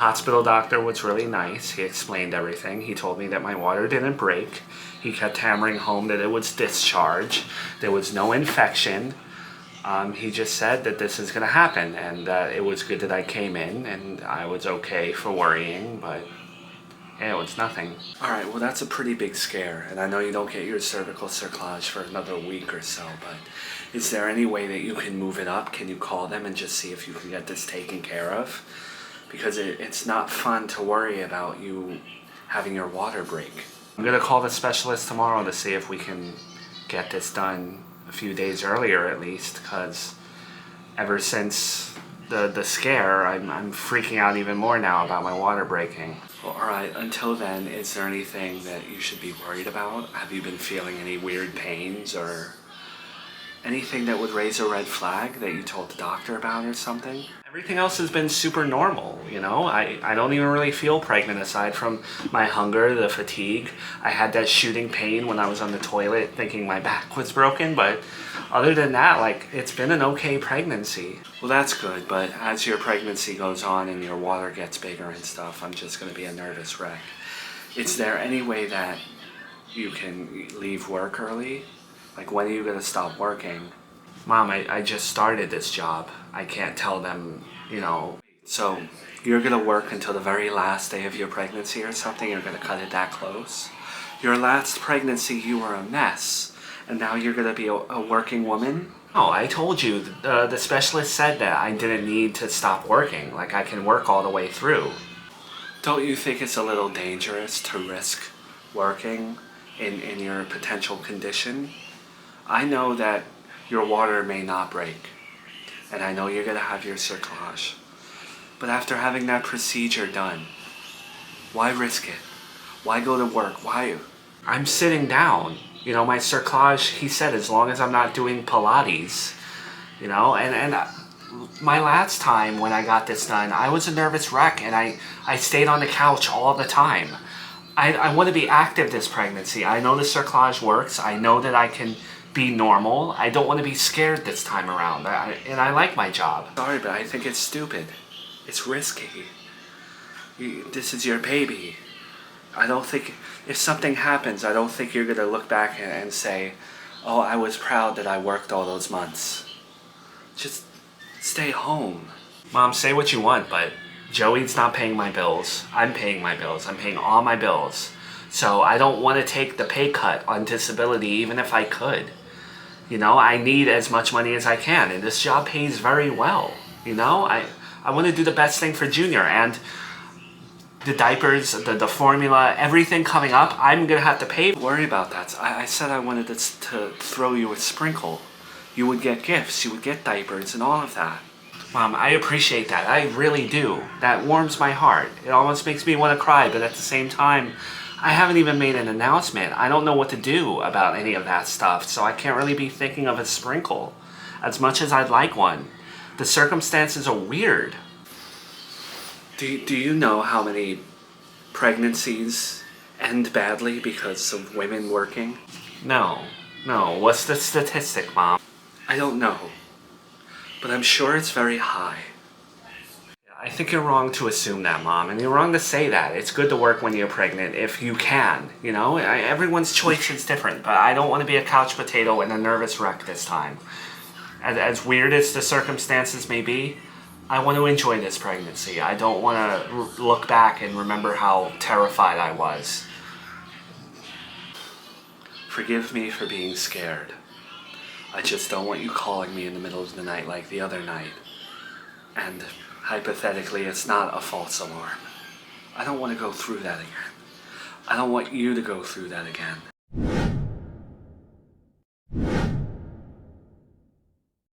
Hospital doctor was really nice. He explained everything. He told me that my water didn't break. He kept hammering home that it was discharge. There was no infection. He just said that this is going to happen and that it was good that I came in and I was okay for worrying, but yeah, it was nothing. All right, well, that's a pretty big scare, and I know you don't get your cervical cerclage for another week or so, but is there any way that you can move it up? Can you call them and just see if you can get this taken care of? Because it's not fun to worry about you having your water break. I'm gonna call the specialist tomorrow to see if we can get this done a few days earlier at least, because ever since the scare, I'm freaking out even more now about my water breaking. Well, alright, until then, is there anything that you should be worried about? Have you been feeling any weird pains or anything that would raise a red flag that you told the doctor about or something? Everything else has been super normal, you know? I don't even really feel pregnant aside from my hunger, the fatigue. I had that shooting pain when I was on the toilet thinking my back was broken, but other than that, like, it's been an okay pregnancy. Well, that's good, but as your pregnancy goes on and your water gets bigger and stuff, I'm just gonna be a nervous wreck. Is there any way that you can leave work early? Like, when are you gonna stop working? Mom, I just started this job. I can't tell them, you know. So, you're gonna work until the very last day of your pregnancy or something? You're gonna cut it that close? Your last pregnancy, you were a mess. And now you're gonna be a working woman? No, I told you, the specialist said that I didn't need to stop working. Like, I can work all the way through. Don't you think it's a little dangerous to risk working in your potential condition? I know that your water may not break, and I know you're gonna have your cerclage. But after having that procedure done, why risk it? Why go to work? Why? I'm sitting down. You know, my cerclage, he said, as long as I'm not doing Pilates, you know, and my last time when I got this done, I was a nervous wreck and I stayed on the couch all the time. I want to be active this pregnancy. I know the cerclage works. I know that I can be normal. I don't want to be scared this time around. And I like my job. Sorry, but I think it's stupid. It's risky. This is your baby. I don't think, if something happens, I don't think you're going to look back and say, oh, I was proud that I worked all those months. Just stay home. Mom, say what you want, but Joey's not paying my bills. I'm paying my bills. I'm paying all my bills. So I don't want to take the pay cut on disability even if I could. You know, I need as much money as I can, and this job pays very well. You know, I want to do the best thing for Junior, and the diapers, the formula, everything coming up, I'm going to have to pay. Don't worry about that. I said I wanted to throw you a sprinkle. You would get gifts, you would get diapers and all of that. Mom, I appreciate that. I really do. That warms my heart. It almost makes me want to cry, but at the same time, I haven't even made an announcement. I don't know what to do about any of that stuff, so I can't really be thinking of a sprinkle as much as I'd like one. The circumstances are weird. Do you know how many pregnancies end badly because of women working? No. What's the statistic, Mom? I don't know, but I'm sure it's very high. I think you're wrong to assume that, Mom, and you're wrong to say that. It's good to work when you're pregnant if you can, you know? Everyone's choice is different, but I don't want to be a couch potato and a nervous wreck this time. As weird as the circumstances may be, I want to enjoy this pregnancy. I don't want to look back and remember how terrified I was. Forgive me for being scared. I just don't want you calling me in the middle of the night like the other night. And hypothetically, it's not a false alarm. I don't want to go through that again. I don't want you to go through that again.